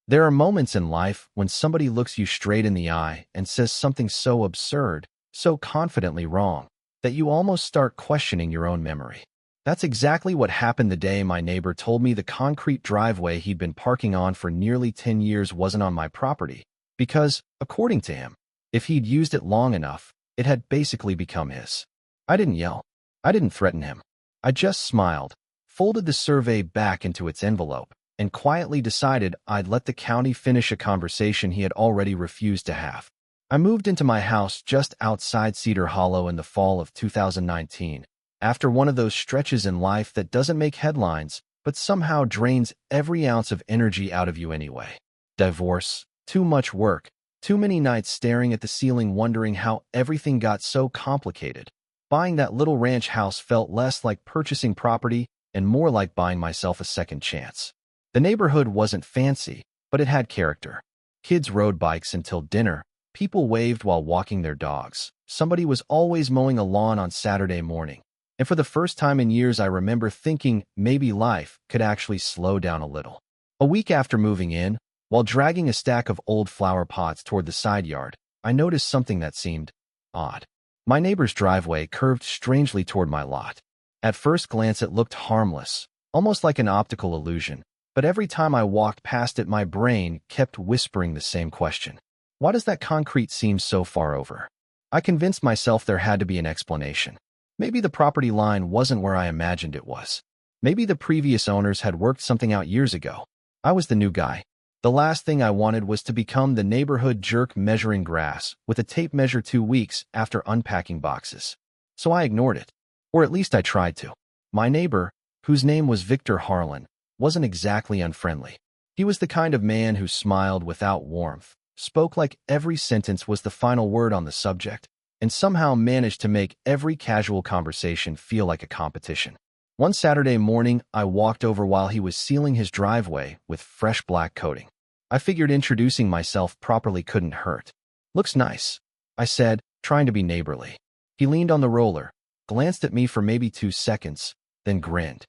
There are moments in life when somebody looks you straight in the eye and says something so absurd, so confidently wrong, that you almost start questioning your own memory. That's exactly what happened the day my neighbor told me the concrete driveway he'd been parking on for nearly 10 years wasn't on my property, because, according to him, if he'd used it long enough, it had basically become his. I didn't yell. I didn't threaten him. I just smiled, folded the survey back into its envelope, and quietly decided I'd let the county finish a conversation he had already refused to have. I moved into my house just outside Cedar Hollow in the fall of 2019, after one of those stretches in life that doesn't make headlines, but somehow drains every ounce of energy out of you anyway. Divorce, too much work, too many nights staring at the ceiling wondering how everything got so complicated. Buying that little ranch house felt less like purchasing property and more like buying myself a second chance. The neighborhood wasn't fancy, but it had character. Kids rode bikes until dinner, people waved while walking their dogs. Somebody was always mowing a lawn on Saturday morning. And for the first time in years, I remember thinking maybe life could actually slow down a little. A week after moving in, while dragging a stack of old flower pots toward the side yard, I noticed something that seemed odd. My neighbor's driveway curved strangely toward my lot. At first glance, it looked harmless, almost like an optical illusion. But every time I walked past it, my brain kept whispering the same question. Why does that concrete seem so far over? I convinced myself there had to be an explanation. Maybe the property line wasn't where I imagined it was. Maybe the previous owners had worked something out years ago. I was the new guy. The last thing I wanted was to become the neighborhood jerk measuring grass with a tape measure 2 weeks after unpacking boxes. So I ignored it. Or at least I tried to. My neighbor, whose name was Victor Harlan, wasn't exactly unfriendly. He was the kind of man who smiled without warmth, spoke like every sentence was the final word on the subject, and somehow managed to make every casual conversation feel like a competition. One Saturday morning, I walked over while he was sealing his driveway with fresh black coating. I figured introducing myself properly couldn't hurt. "Looks nice," I said, trying to be neighborly. He leaned on the roller, glanced at me for maybe 2 seconds, then grinned.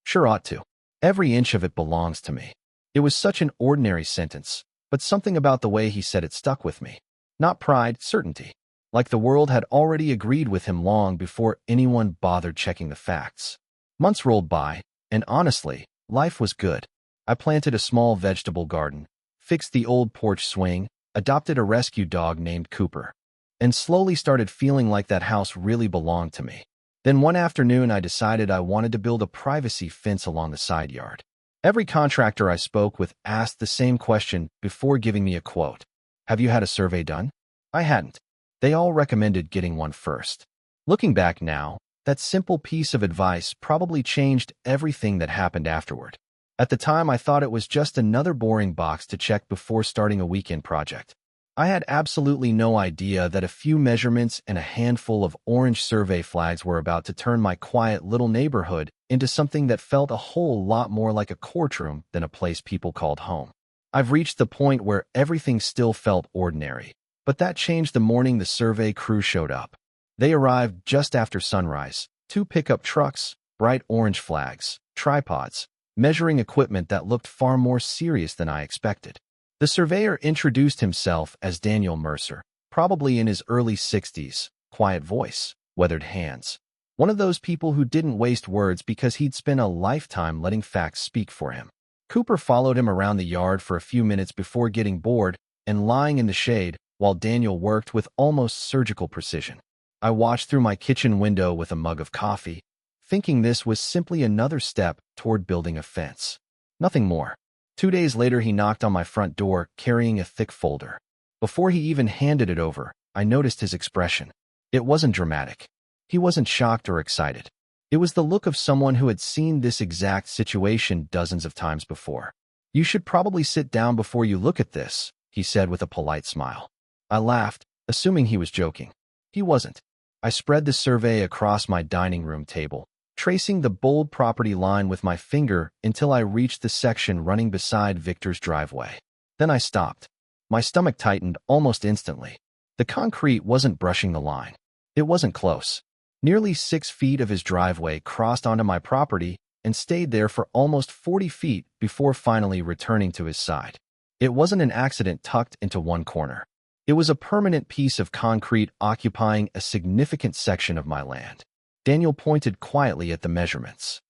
"Sure ought to. Every inch of it belongs to me." It was such an ordinary sentence, but something about the way he said it stuck with me. Not pride, certainty. Like the world had already agreed with him long before anyone bothered checking the facts. Months rolled by, and honestly, life was good. I planted a small vegetable garden, fixed the old porch swing, adopted a rescue dog named Cooper, and slowly started feeling like that house really belonged to me. Then one afternoon, I decided I wanted to build a privacy fence along the side yard. Every contractor I spoke with asked the same question before giving me a quote. "Have you had a survey done?" I hadn't. They all recommended getting one first. Looking back now, that simple piece of advice probably changed everything that happened afterward. At the time, I thought it was just another boring box to check before starting a weekend project. I had absolutely no idea that a few measurements and a handful of orange survey flags were about to turn my quiet little neighborhood into something that felt a whole lot more like a courtroom than a place people called home. I've reached the point where everything still felt ordinary, but that changed the morning the survey crew showed up. They arrived just after sunrise, 2 pickup trucks, bright orange flags, tripods, measuring equipment that looked far more serious than I expected. The surveyor introduced himself as Daniel Mercer, probably in his early 60s, quiet voice, weathered hands. One of those people who didn't waste words because he'd spent a lifetime letting facts speak for him. Cooper followed him around the yard for a few minutes before getting bored and lying in the shade while Daniel worked with almost surgical precision. I watched through my kitchen window with a mug of coffee, thinking this was simply another step toward building a fence. Nothing more. 2 days later, he knocked on my front door carrying a thick folder. Before he even handed it over, I noticed his expression. It wasn't dramatic. He wasn't shocked or excited. It was the look of someone who had seen this exact situation dozens of times before. "You should probably sit down before you look at this," he said with a polite smile. I laughed, assuming he was joking. He wasn't. I spread the survey across my dining room table, tracing the bold property line with my finger until I reached the section running beside Victor's driveway. Then I stopped. My stomach tightened almost instantly. The concrete wasn't brushing the line. It wasn't close. Nearly 6 feet of his driveway crossed onto my property and stayed there for almost 40 feet before finally returning to his side. It wasn't an accident tucked into one corner. It was a permanent piece of concrete occupying a significant section of my land. Daniel pointed quietly at the measurements.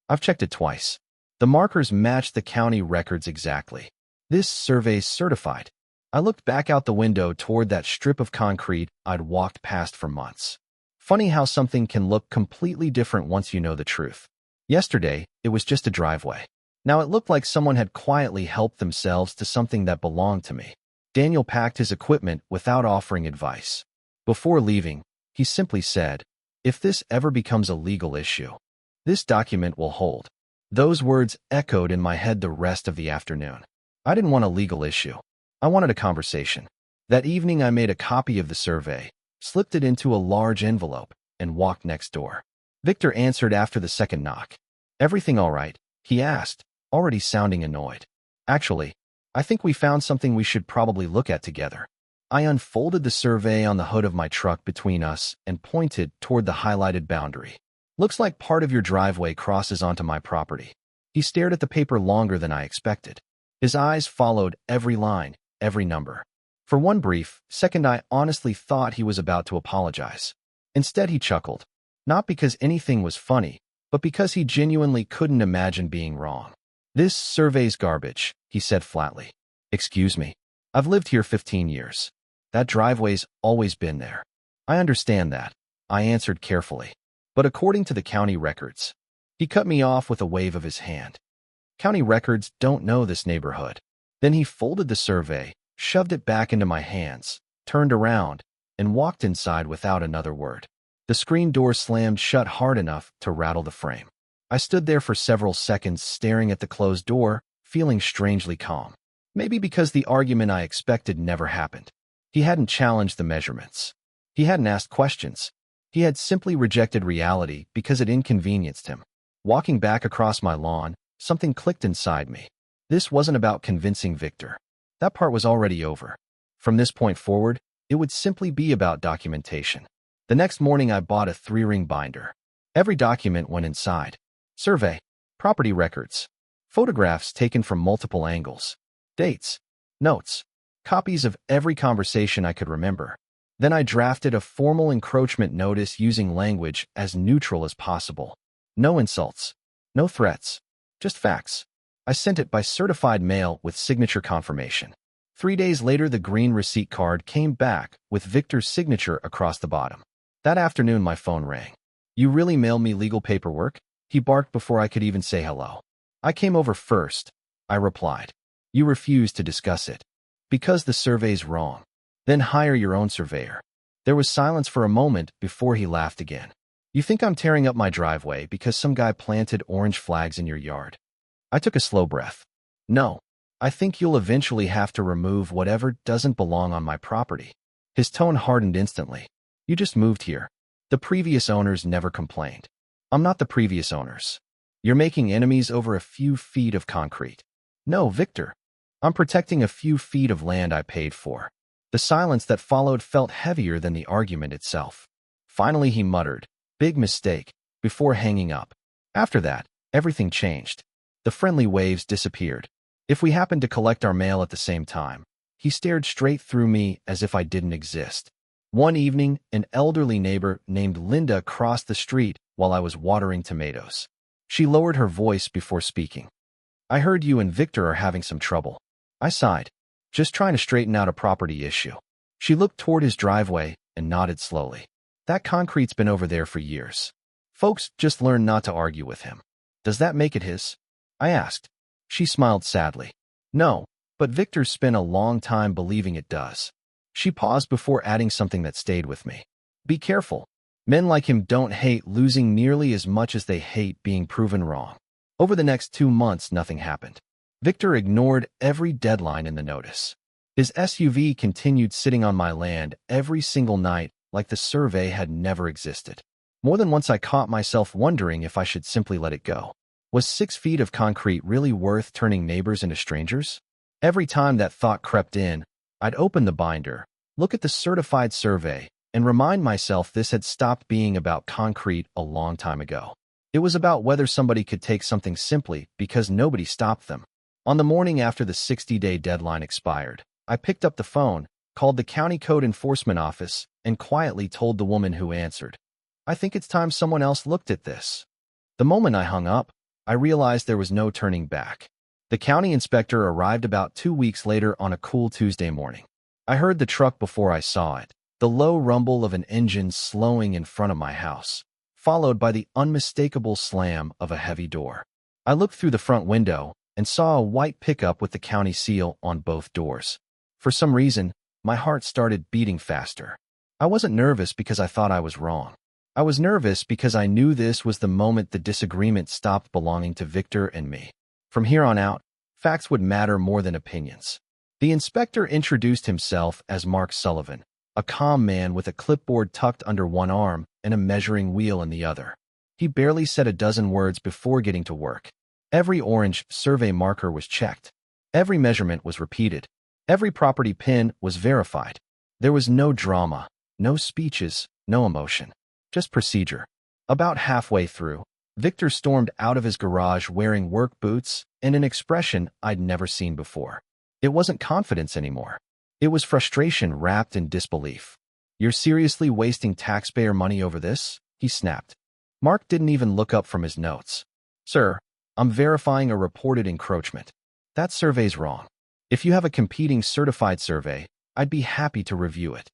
I've checked it twice. The markers matched the county records exactly. This survey's certified. I looked back out the window toward that strip of concrete I'd walked past for months. Funny how something can look completely different once you know the truth. Yesterday, it was just a driveway. Now it looked like someone had quietly helped themselves to something that belonged to me. Daniel packed his equipment without offering advice. Before leaving, he simply said, "If this ever becomes a legal issue, this document will hold." Those words echoed in my head the rest of the afternoon. I didn't want a legal issue. I wanted a conversation. That evening I made a copy of the survey, slipped it into a large envelope, and walked next door. Victor answered after the second knock. "Everything all right?" he asked, already sounding annoyed. "Actually, I think we found something we should probably look at together." I unfolded the survey on the hood of my truck between us and pointed toward the highlighted boundary. "Looks like part of your driveway crosses onto my property." He stared at the paper longer than I expected. His eyes followed every line, every number. For one brief second, I honestly thought he was about to apologize. Instead, he chuckled. Not because anything was funny, but because he genuinely couldn't imagine being wrong. "This survey's garbage," he said flatly. "Excuse me. I've lived here 15 years. That driveway's always been there." "I understand that," I answered carefully. "But according to the county records." He cut me off with a wave of his hand. "County records don't know this neighborhood." Then he folded the survey, shoved it back into my hands, turned around, and walked inside without another word. The screen door slammed shut hard enough to rattle the frame. I stood there for several seconds staring at the closed door, feeling strangely calm. Maybe because the argument I expected never happened. He hadn't challenged the measurements. He hadn't asked questions. He had simply rejected reality because it inconvenienced him. Walking back across my lawn, something clicked inside me. This wasn't about convincing Victor. That part was already over. From this point forward, it would simply be about documentation. The next morning I bought a 3-ring binder. Every document went inside. Survey, property records, photographs taken from multiple angles, dates, notes, copies of every conversation I could remember. Then I drafted a formal encroachment notice using language as neutral as possible. No insults, no threats, just facts. I sent it by certified mail with signature confirmation. 3 days later, the green receipt card came back with Victor's signature across the bottom. That afternoon, my phone rang. "You really mailed me legal paperwork?" He barked before I could even say hello. "I came over first," I replied. "You refused to discuss it." "Because the survey's wrong." "Then hire your own surveyor." There was silence for a moment before he laughed again. "You think I'm tearing up my driveway because some guy planted orange flags in your yard?" I took a slow breath. "No, I think you'll eventually have to remove whatever doesn't belong on my property." His tone hardened instantly. "You just moved here. The previous owners never complained." "I'm not the previous owners. You're making enemies over a few feet of concrete." "No, Victor. I'm protecting a few feet of land I paid for." The silence that followed felt heavier than the argument itself. Finally, he muttered, "Big mistake," before hanging up. After that, everything changed. The friendly waves disappeared. If we happened to collect our mail at the same time, he stared straight through me as if I didn't exist. One evening, an elderly neighbor named Linda crossed the street while I was watering tomatoes. She lowered her voice before speaking. "I heard you and Victor are having some trouble." I sighed. "Just trying to straighten out a property issue." She looked toward his driveway and nodded slowly. "That concrete's been over there for years. Folks just learned not to argue with him." "Does that make it his?" I asked. She smiled sadly. "No, but Victor's spent a long time believing it does." She paused before adding something that stayed with me. "Be careful. Men like him don't hate losing nearly as much as they hate being proven wrong." Over the next 2 months, nothing happened. Victor ignored every deadline in the notice. His SUV continued sitting on my land every single night like the survey had never existed. More than once I caught myself wondering if I should simply let it go. Was 6 feet of concrete really worth turning neighbors into strangers? Every time that thought crept in, I'd open the binder, look at the certified survey, and remind myself this had stopped being about concrete a long time ago. It was about whether somebody could take something simply because nobody stopped them. On the morning after the 60-day deadline expired, I picked up the phone, called the county code enforcement office, and quietly told the woman who answered, "I think it's time someone else looked at this." The moment I hung up, I realized there was no turning back. The county inspector arrived about 2 weeks later on a cool Tuesday morning. I heard the truck before I saw it, the low rumble of an engine slowing in front of my house, followed by the unmistakable slam of a heavy door. I looked through the front window and saw a white pickup with the county seal on both doors. For some reason, my heart started beating faster. I wasn't nervous because I thought I was wrong. I was nervous because I knew this was the moment the disagreement stopped belonging to Victor and me. From here on out, facts would matter more than opinions. The inspector introduced himself as Mark Sullivan, a calm man with a clipboard tucked under one arm and a measuring wheel in the other. He barely said a dozen words before getting to work. Every orange survey marker was checked. Every measurement was repeated. Every property pin was verified. There was no drama, no speeches, no emotion, just procedure. About halfway through, Victor stormed out of his garage wearing work boots and an expression I'd never seen before. It wasn't confidence anymore. It was frustration wrapped in disbelief. "You're seriously wasting taxpayer money over this?" he snapped. Mark didn't even look up from his notes. "Sir, I'm verifying a reported encroachment. That survey's wrong. If you have a competing certified survey, I'd be happy to review it."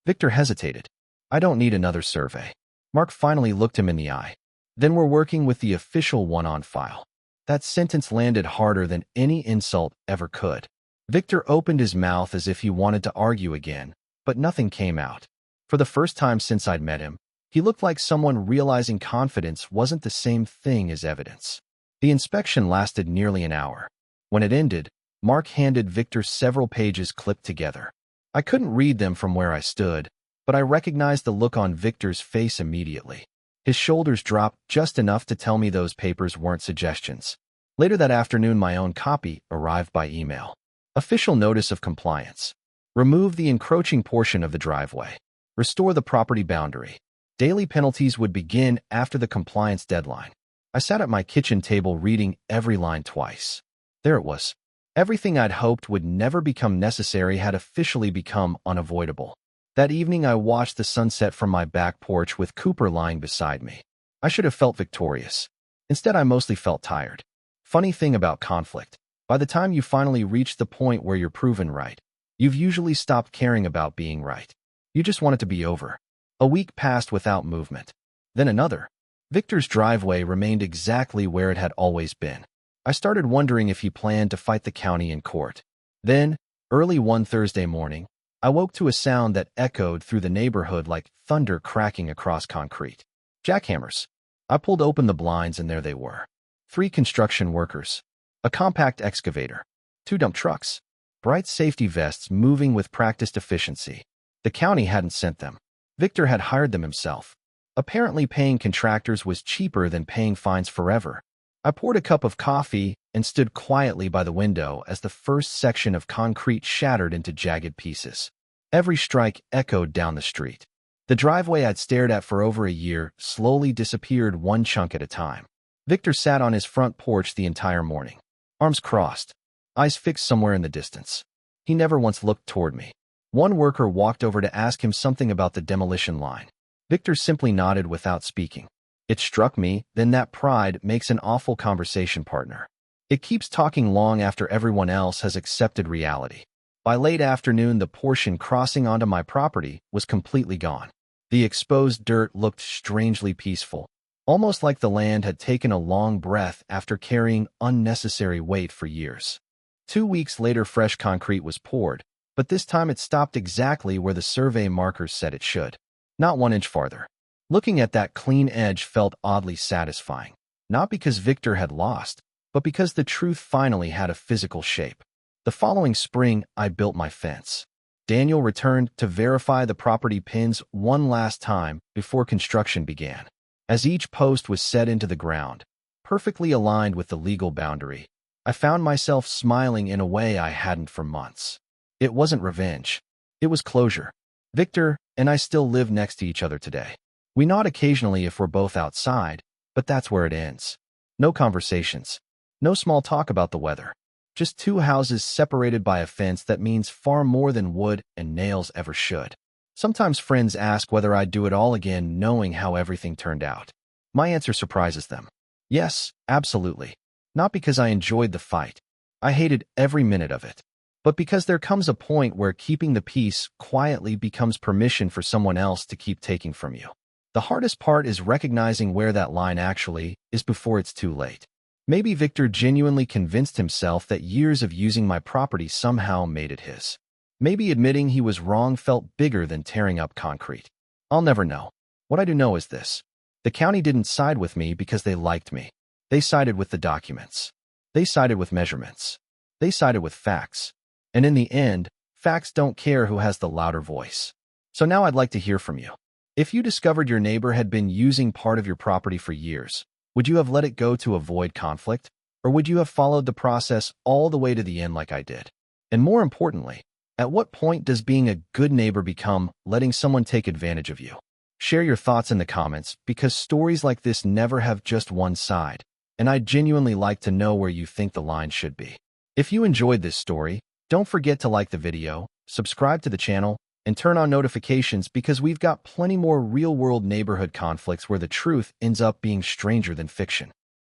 Victor hesitated. "I don't need another survey." Mark finally looked him in the eye. "Then we're working with the official one on file." That sentence landed harder than any insult ever could. Victor opened his mouth as if he wanted to argue again, but nothing came out. For the first time since I'd met him, he looked like someone realizing confidence wasn't the same thing as evidence. The inspection lasted nearly an hour. When it ended, Mark handed Victor several pages clipped together. I couldn't read them from where I stood, but I recognized the look on Victor's face immediately. His shoulders dropped just enough to tell me those papers weren't suggestions. Later that afternoon, my own copy arrived by email. Official notice of compliance. Remove the encroaching portion of the driveway. Restore the property boundary. Daily penalties would begin after the compliance deadline. I sat at my kitchen table reading every line twice. There it was. Everything I'd hoped would never become necessary had officially become unavoidable. That evening, I watched the sunset from my back porch with Cooper lying beside me. I should have felt victorious. Instead, I mostly felt tired. Funny thing about conflict. By the time you finally reach the point where you're proven right, you've usually stopped caring about being right. You just want it to be over. A week passed without movement. Then another. Victor's driveway remained exactly where it had always been. I started wondering if he planned to fight the county in court. Then, early one Thursday morning, I woke to a sound that echoed through the neighborhood like thunder cracking across concrete. Jackhammers. I pulled open the blinds and there they were. 3 construction workers. A compact excavator. 2 dump trucks. Bright safety vests moving with practiced efficiency. The county hadn't sent them. Victor had hired them himself. Apparently, paying contractors was cheaper than paying fines forever. I poured a cup of coffee and stood quietly by the window as the first section of concrete shattered into jagged pieces. Every strike echoed down the street. The driveway I'd stared at for over a year slowly disappeared one chunk at a time. Victor sat on his front porch the entire morning, arms crossed, eyes fixed somewhere in the distance. He never once looked toward me. One worker walked over to ask him something about the demolition line. Victor simply nodded without speaking. It struck me then that pride makes an awful conversation partner. It keeps talking long after everyone else has accepted reality. By late afternoon, the portion crossing onto my property was completely gone. The exposed dirt looked strangely peaceful, almost like the land had taken a long breath after carrying unnecessary weight for years. 2 weeks later, fresh concrete was poured, but this time it stopped exactly where the survey markers said it should. Not 1 inch farther. Looking at that clean edge felt oddly satisfying, not because Victor had lost, but because the truth finally had a physical shape. The following spring, I built my fence. Daniel returned to verify the property pins one last time before construction began. As each post was set into the ground, perfectly aligned with the legal boundary, I found myself smiling in a way I hadn't for months. It wasn't revenge. It was closure. Victor and I still live next to each other today. We nod occasionally if we're both outside, but that's where it ends. No conversations. No small talk about the weather. Just two houses separated by a fence that means far more than wood and nails ever should. Sometimes friends ask whether I'd do it all again knowing how everything turned out. My answer surprises them. Yes, absolutely. Not because I enjoyed the fight. I hated every minute of it. But because there comes a point where keeping the peace quietly becomes permission for someone else to keep taking from you. The hardest part is recognizing where that line actually is before it's too late. Maybe Victor genuinely convinced himself that years of using my property somehow made it his. Maybe admitting he was wrong felt bigger than tearing up concrete. I'll never know. What I do know is this. The county didn't side with me because they liked me. They sided with the documents. They sided with measurements. They sided with facts. And in the end, facts don't care who has the louder voice. So now I'd like to hear from you. If you discovered your neighbor had been using part of your property for years, would you have let it go to avoid conflict? Or would you have followed the process all the way to the end like I did? And more importantly, at what point does being a good neighbor become letting someone take advantage of you? Share your thoughts in the comments because stories like this never have just one side, and I'd genuinely like to know where you think the line should be. If you enjoyed this story, don't forget to like the video, subscribe to the channel, and turn on notifications because we've got plenty more real-world neighborhood conflicts where the truth ends up being stranger than fiction.